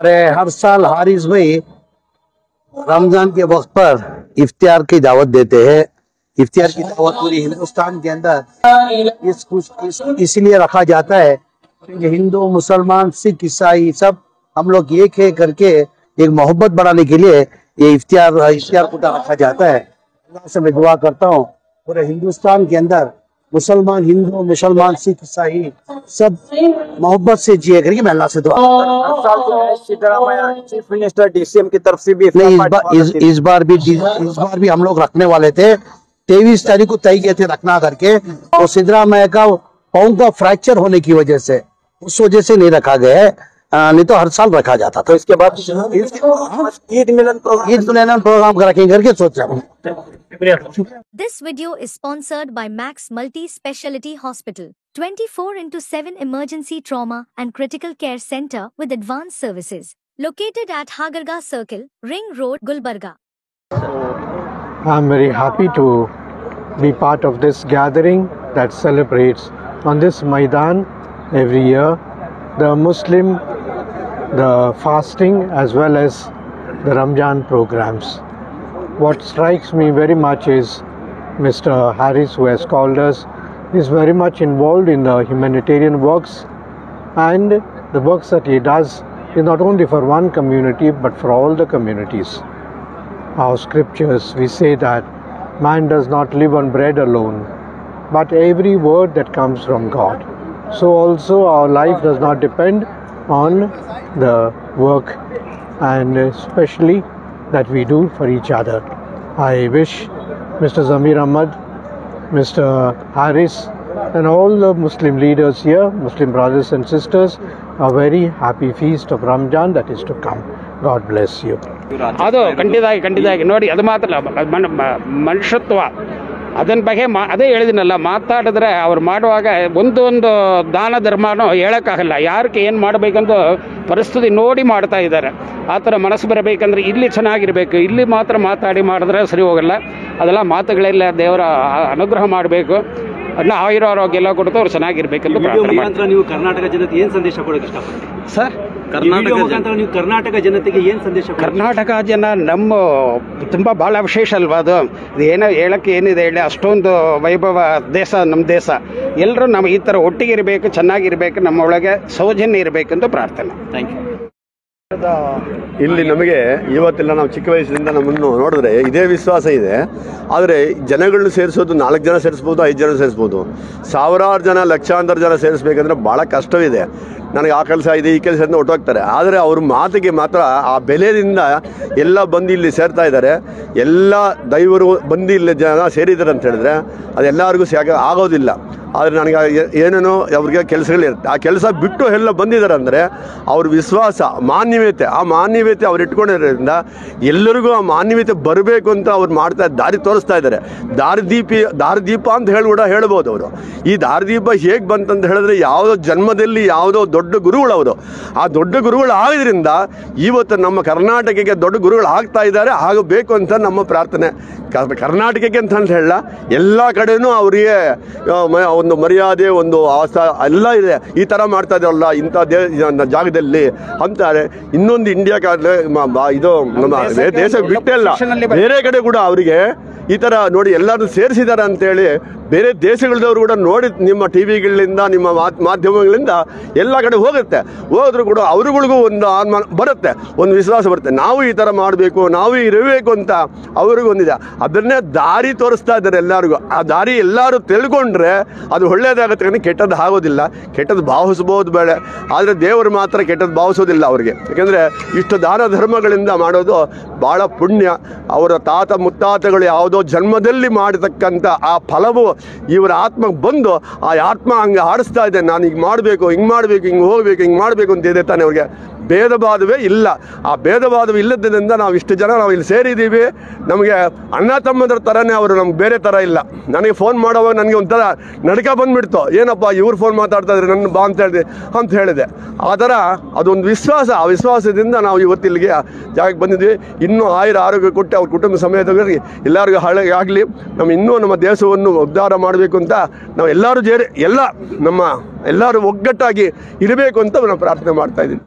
अरे हर साल हारिस भाई रमजान के वक्त पर इफ्तियार की दावत देते हैं। इफ्तियार की दावत पूरी हिंदुस्तान के अंदर इसलिए रखा जाता है कि हिंदू मुसलमान सिख ईसाई सब हम लोग एक है करके एक मोहब्बत बढ़ाने के लिए ये इफ्तियार कोटा रखा जाता है। अल्लाह से मैं दुआ करता हूँ पूरे हिंदुस्तान के अंदर मुसलमान हिंदू मुसलमान सिख ईसाई सब मोहब्बत से जिए करके मैं अल्लाह से दुआ चीफ मिनिस्टर डीसीएम की तरफ से भी नहीं इस बार भी हम लोग रखने वाले थे। 23 तारीख को तय किए थे रखना करके, तो सिद्धरामैया का पाँव का फ्रैक्चर होने की वजह से उस वजह से नहीं रखा गया है, नहीं तो हर साल रखा जाता। तो इसके बाद ईद मिलन प्रोग्राम रखेंगे करके सोच रहा हूँ। This video is sponsored by Max Multi Speciality Hospital, 24/7 emergency trauma and critical care center with advanced services, located at Hagarga Circle, Ring Road, Gulbarga. I'm very happy to be part of this gathering that celebrates on this Maidan every year the Muslim, the fasting as well as the Ramjan programs. What strikes me very much is Mr. Harris, who has called us, is very much involved in the humanitarian works, and the works that he does is not only for one community but for all the communities. Our scriptures, we say that man does not live on bread alone, but every word that comes from God. So also our life does not depend on the work and especially that we do for each other. I wish Mr. Zamir Ahmad, Mr. Harris and all the Muslim leaders here, Muslim brothers and sisters, a very happy feast of Ramjan that is to come. God bless you. ಅದು ಖಂಡಿತವಾಗಿ ನೋಡಿ, ಅದು ಮಾತ್ರ ಮನುಷ್ಯತ್ವ ಅದನ್ನ ಬಗ್ಗೆ ಅದೇ ಹೇಳಿದಿನಲ್ಲ, ಮಾತಾಡಿದ್ರೆ ಅವ್ರು ಮಾಡುವಾಗ ಒಂದೊಂದು ದಾನ ಧರ್ಮನೂ ಹೇಳೋಕ್ಕಾಗಲ್ಲ, ಯಾರಿಗೆ ಏನು ಮಾಡಬೇಕಂತ ಪರಿಸ್ಥಿತಿ ನೋಡಿ ಮಾಡ್ತಾ ಇದ್ದಾರೆ. ಆ ಥರ ಮನಸ್ಸು ಬರಬೇಕಂದ್ರೆ ಇಲ್ಲಿ ಚೆನ್ನಾಗಿರಬೇಕು, ಇಲ್ಲಿ ಮಾತ್ರ ಮಾತಾಡಿ ಮಾಡಿದ್ರೆ ಸರಿ ಹೋಗಲ್ಲ. ಅದೆಲ್ಲ ಮಾತುಗಳೆಲ್ಲ ದೇವರ ಅನುಗ್ರಹ ಮಾಡಬೇಕು, ಅದನ್ನ ಆಯುರಾರೋಗ್ಯ ಎಲ್ಲ ಕೊಡ್ತು ಅವ್ರು ಚೆನ್ನಾಗಿರ್ಬೇಕಂತ ನೀವು ಕರ್ನಾಟಕ ಜನತೆ ಏನು ಸಂದೇಶ ಕೊಡೋಕೆ ಇಷ್ಟಪಡ್ತೀರಿ ಸರ್? ನೀವು ಕರ್ನಾಟಕ ಜನತೆಗೆ ಏನು ಸಂದೇಶ? ಕರ್ನಾಟಕ ಜನ ನಮ್ಮ ತುಂಬ ಭಾಳ ವಿಶೇಷ ಅಲ್ವಾ ಅದು, ಏನೋ ಹೇಳಕ್ಕೆ ಏನಿದೆ ಹೇಳಿ, ಅಷ್ಟೊಂದು ವೈಭವ ದೇಶ ನಮ್ಮ ದೇಶ. ಎಲ್ಲರೂ ನಾವು ಈ ಥರ ಒಟ್ಟಿಗೆ ಇರಬೇಕು, ಚೆನ್ನಾಗಿರ್ಬೇಕು, ನಮ್ಮ ಒಳಗೆ ಸೌಜನ್ಯ ಇರಬೇಕಂತ ಪ್ರಾರ್ಥನೆ. Thank you. ಇಲ್ಲಿ ನಮಗೆ ಇವತ್ತೆಲ್ಲ ನಾವು ಚಿಕ್ಕ ವಯಸ್ಸಿನಿಂದ ನಮ್ಮನ್ನು ನೋಡಿದ್ರೆ ಇದೇ ವಿಶ್ವಾಸ ಇದೆ. ಆದರೆ ಜನಗಳನ್ನ ಸೇರಿಸೋದು 4 ಜನ ಸೇರಿಸ್ಬೋದು, 5 ಜನ ಸೇರಿಸ್ಬೋದು. ಸಾವಿರಾರು ಜನ ಲಕ್ಷಾಂತರ ಜನ ಸೇರಿಸ್ಬೇಕಂದ್ರೆ ಭಾಳ ಕಷ್ಟವಿದೆ. ನನಗೆ ಆ ಕೆಲಸ ಇದೆ ಈ ಕೆಲಸ ಅಂತ ಹೊಟ್ಟೋಗ್ತಾರೆ. ಆದರೆ ಅವ್ರ ಮಾತಿಗೆ ಮಾತ್ರ ಆ ಬೆಲೆಯಿಂದ ಎಲ್ಲ ಬಂದು ಇಲ್ಲಿ ಸೇರ್ತಾ ಇದ್ದಾರೆ. ಎಲ್ಲ ದೈವರು ಬಂದು ಇಲ್ಲಿ ಜನ ಸೇರಿದ್ದಾರೆ ಅಂತ ಹೇಳಿದ್ರೆ ಅದೆಲ್ಲರಿಗೂ ಆಗೋದಿಲ್ಲ. ಆದರೆ ನನಗೆ ಏನೇನೋ ಅವ್ರಿಗೆ ಕೆಲಸಗಳಿರುತ್ತೆ, ಆ ಕೆಲಸ ಬಿಟ್ಟು ಎಲ್ಲ ಬಂದಿದ್ದಾರೆ ಅಂದರೆ ಅವ್ರ ವಿಶ್ವಾಸ ಮಾನ್ಯತೆ, ಆ ಮಾನ್ಯತೆ ಅವ್ರು ಇಟ್ಕೊಂಡಿರೋದ್ರಿಂದ ಎಲ್ಲರಿಗೂ ಆ ಮಾನ್ಯತೆ ಬರಬೇಕು ಅಂತ ಅವ್ರು ಮಾಡ್ತಾ ದಾರಿ ತೋರಿಸ್ತಾ ಇದ್ದಾರೆ. ದಾರಿದೀಪ ಅಂತ ಕೂಡ ಹೇಳ್ಬೋದು ಅವರು. ಈ ದಾರಿದೀಪ ಹೇಗೆ ಬಂತಂತ ಹೇಳಿದ್ರೆ ಯಾವುದೋ ಜನ್ಮದಲ್ಲಿ ಯಾವುದೋ ದೊಡ್ಡ ಗುರುಗಳು ಅವರು. ಆ ದೊಡ್ಡ ಗುರುಗಳು ಆಗೋದ್ರಿಂದ ಇವತ್ತು ನಮ್ಮ ಕರ್ನಾಟಕಕ್ಕೆ ದೊಡ್ಡ ಗುರುಗಳು ಆಗ್ತಾ ಇದ್ದಾರೆ, ಆಗಬೇಕು ಅಂತ ನಮ್ಮ ಪ್ರಾರ್ಥನೆ. ಕರ್ನಾಟಕಕ್ಕೆ ಅಂತ ಹೇಳಲ್ಲ, ಎಲ್ಲ ಕಡೆನೂ ಅವರಿಗೆ ಒಂದು ಮರ್ಯಾದೆ, ಒಂದು ಆಸ್ಥ ಎಲ್ಲ ಇದೆ. ಈ ಥರ ಮಾಡ್ತಾ ಇದ್ದಾರಲ್ಲ ಇಂಥ ಜಾಗದಲ್ಲಿ ಅಂತಾರೆ. ಇನ್ನೊಂದು ಇಂಡಿಯಾ ಇದು ನಮ್ಮ ದೇಶ ಬಿಟ್ಟೇ ಅಲ್ಲ, ಬೇರೆ ಕಡೆ ಕೂಡ ಅವರಿಗೆ ಈ ಥರ ನೋಡಿ ಎಲ್ಲರೂ ಸೇರಿಸಿದ್ದಾರೆ ಅಂತೇಳಿ ಬೇರೆ ದೇಶಗಳದವರು ಕೂಡ ನೋಡಿ ನಿಮ್ಮ ಟಿ ವಿಗಳಿಂದ ನಿಮ್ಮ ಮಾಧ್ಯಮಗಳಿಂದ ಎಲ್ಲ ಕಡೆ ಹೋದರೂ ಕೂಡ ಅವರುಗಳಿಗೂ ಒಂದು ಬರುತ್ತೆ, ಒಂದು ವಿಶ್ವಾಸ ಬರುತ್ತೆ. ನಾವು ಈ ಥರ ಮಾಡಬೇಕು, ನಾವು ಇರಬೇಕು ಅಂತ ಅವ್ರಿಗೂ ಒಂದಿದೆ. ಅದನ್ನೇ ದಾರಿ ತೋರಿಸ್ತಾ ಇದ್ದಾರೆ ಎಲ್ಲರಿಗೂ. ಆ ದಾರಿ ಎಲ್ಲರೂ ತಿಳ್ಕೊಂಡ್ರೆ ಅದು ಒಳ್ಳೆಯದಾಗುತ್ತೆ, కానీ ಕೆಟ್ಟದ್ದು ಆಗೋದಿಲ್ಲ. ಕೆಟ್ಟದ್ದು ಭಾವಿಸ್ಬೋದು ಬೇಡ, ಆದರೆ ದೇವರು ಮಾತ್ರ ಕೆಟ್ಟದ್ದು ಭಾವಿಸೋದಿಲ್ಲ ಅವ್ರಿಗೆ. ಯಾಕೆಂದರೆ ಇಷ್ಟು ದಾನ ಧರ್ಮಗಳಿಂದ ಮಾಡೋದು ಭಾಳ ಪುಣ್ಯ. ಅವರ ತಾತ ಮುತ್ತಾತಗಳು ಯಾವುದೋ ಜನ್ಮದಲ್ಲಿ ಮಾಡತಕ್ಕಂಥ ಆ ಫಲವು ಇವರ ಆತ್ಮಕ್ಕೆ ಬಂದು ಆ ಆತ್ಮ ಹಂಗೆ ಆಡಿಸ್ತಾ ಇದೆ. ನಾನು ಹಿಂಗೆ ಮಾಡಬೇಕು, ಹಿಂಗೆ ಮಾಡಬೇಕು, ಹಿಂಗೆ ಹೋಗ್ಬೇಕು, ಹಿಂಗೆ ಮಾಡಬೇಕು ಅಂತ ಇದೆ ತಾನೆ. ಅವ್ರಿಗೆ ಭೇದ ಭಾವವೇ ಇಲ್ಲ. ಆ ಭೇದ ಭಾವ ಇಲ್ಲದ್ರಿಂದ ನಾವು ಇಷ್ಟು ಜನ ನಾವು ಇಲ್ಲಿ ಸೇರಿದ್ದೀವಿ. ನಮಗೆ ಅಣ್ಣ ತಮ್ಮದ್ರ ಥರನೇ ಅವರು, ನಮ್ಗೆ ಬೇರೆ ಥರ ಇಲ್ಲ. ನನಗೆ ಫೋನ್ ಮಾಡೋವಾಗ ನನಗೆ ಒಂಥರ ನಡ್ಕ ಬಂದುಬಿಡ್ತು, ಏನಪ್ಪ ಇವ್ರು ಫೋನ್ ಮಾತಾಡ್ತಾ ಇದ್ರೆ ನನ್ನ ಬಾ ಅಂತ ಹೇಳಿದೆ. ಆ ಥರ ಅದೊಂದು ವಿಶ್ವಾಸ, ಆ ವಿಶ್ವಾಸದಿಂದ ನಾವು ಇವತ್ತಿಲ್ಲಿಗೆ ಜಾಗಕ್ಕೆ ಬಂದಿದ್ವಿ. ಇನ್ನೂ ಆರೋಗ್ಯ ಕೊಟ್ಟು ಅವ್ರ ಕುಟುಂಬ ಸಮೇತವಾಗಿ ಎಲ್ಲರಿಗೂ ಆಗಲಿ. ಇನ್ನೂ ನಮ್ಮ ದೇಶವನ್ನು ಉದ್ಧಾರ ಮಾಡಬೇಕು ಅಂತ ನಾವು ಎಲ್ಲರೂ ಎಲ್ಲರೂ ಒಗ್ಗಟ್ಟಾಗಿ ಇರಬೇಕು ಅಂತ ನಾನು ಪ್ರಾರ್ಥನೆ ಮಾಡ್ತಾ ಇದ್ದೀನಿ.